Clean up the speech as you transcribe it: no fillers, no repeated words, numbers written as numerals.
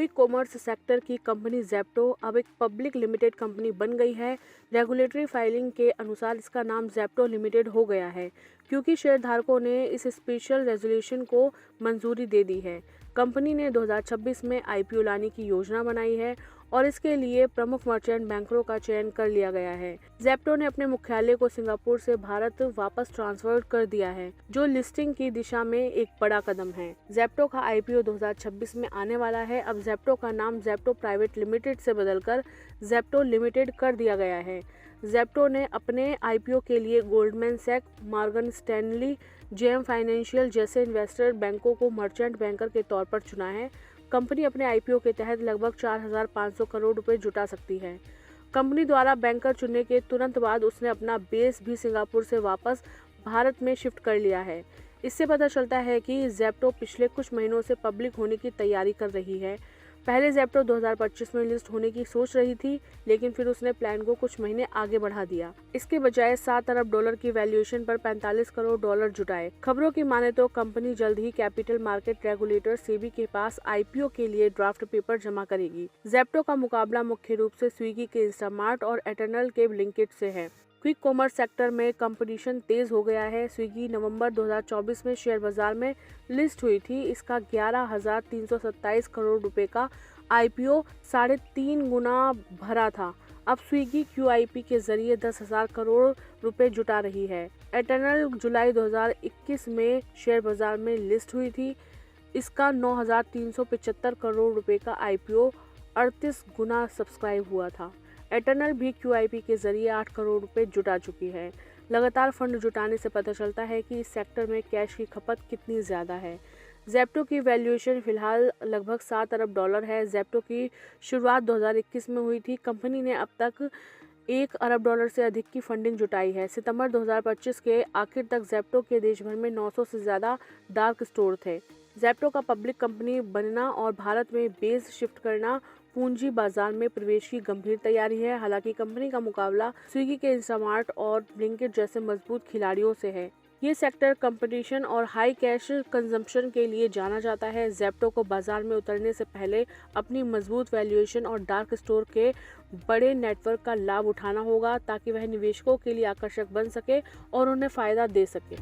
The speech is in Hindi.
क्विक कॉमर्स सेक्टर की कंपनी ज़ेप्टो अब एक पब्लिक लिमिटेड कंपनी बन गई है। रेगुलेटरी फाइलिंग के अनुसार इसका नाम ज़ेप्टो लिमिटेड हो गया है क्योंकि शेयरधारकों ने इस स्पेशल रेजोल्यूशन को मंजूरी दे दी है। कंपनी ने 2026 में आईपीओ लाने की योजना बनाई है और इसके लिए प्रमुख मर्चेंट बैंकरों का चयन कर लिया गया है। ज़ेप्टो ने अपने मुख्यालय को सिंगापुर से भारत वापस ट्रांसफर कर दिया है, जो लिस्टिंग की दिशा में एक बड़ा कदम है। ज़ेप्टो का आईपीओ 2026 में आने वाला है। अब ज़ेप्टो का नाम ज़ेप्टो प्राइवेट लिमिटेड से बदलकर ज़ेप्टो लिमिटेड कर दिया गया है। ज़ेप्टो ने अपने आईपीओ के लिए Goldman Sachs, Morgan Stanley, JM financial जैसे इन्वेस्टर बैंकों को मर्चेंट बैंकर के तौर पर चुना है। कंपनी अपने आईपीओ के तहत लगभग 4,500 करोड़ रुपए जुटा सकती है। कंपनी द्वारा बैंकर चुनने के तुरंत बाद उसने अपना बेस भी सिंगापुर से वापस भारत में शिफ्ट कर लिया है। इससे पता चलता है कि ज़ेप्टो पिछले कुछ महीनों से पब्लिक होने की तैयारी कर रही है। पहले ज़ेप्टो 2025 में लिस्ट होने की सोच रही थी, लेकिन फिर उसने प्लान को कुछ महीने आगे बढ़ा दिया। इसके बजाय $7 अरब की वैल्यूएशन पर $45 करोड़ जुटाए। खबरों की माने तो कंपनी जल्द ही कैपिटल मार्केट रेगुलेटर सेबी के पास आईपीओ के लिए ड्राफ्ट पेपर जमा करेगी। ज़ेप्टो का मुकाबला मुख्य रूप से स्विगी के इंस्टामार्ट और एटर्नल के ब्लिंकिट से है। क्विक कॉमर्स सेक्टर में कंपटीशन तेज हो गया है। स्विगी नवंबर 2024 में शेयर बाजार में लिस्ट हुई थी। इसका 11,327 करोड़ रुपए का आईपीओ 3.5 गुना भरा था। अब स्विगी क्यूआईपी के जरिए 10,000 करोड़ रुपए जुटा रही है। एटर्नल जुलाई 2021 में शेयर बाजार में लिस्ट हुई थी। इसका 9,375 करोड़ रुपए का आईपीओ 38 गुना सब्सक्राइब हुआ था। एटर्नल भी क्यूआईपी के जरिए 8 करोड़ रुपए जुटा चुकी है। लगातार फंड जुटाने से पता चलता है कि इस सेक्टर में कैश की खपत कितनी ज्यादा है। ज़ेप्टो की वैल्यूएशन फिलहाल लगभग $7 अरब है। ज़ेप्टो की शुरुआत 2021 में हुई थी। कंपनी ने अब तक $1 अरब से अधिक की फंडिंग जुटाई है। सितंबर 2025 के आखिर तक ज़ेप्टो के देश भर में 900 से ज्यादा डार्क स्टोर थे। ज़ेप्टो का पब्लिक कंपनी बनना और भारत में बेस शिफ्ट करना पूंजी बाजार में प्रवेश की गंभीर तैयारी है। हालांकि कंपनी का मुकाबला स्विगी के इंस्टामार्ट और ब्लिंकिट जैसे मजबूत खिलाड़ियों से है। ये सेक्टर कंपटीशन और हाई कैश कंजम्पशन के लिए जाना जाता है। ज़ेप्टो को बाजार में उतरने से पहले अपनी मजबूत वैल्यूएशन और डार्क स्टोर के बड़े नेटवर्क का लाभ उठाना होगा ताकि वह निवेशकों के लिए आकर्षक बन सके और उन्हें फायदा दे सके।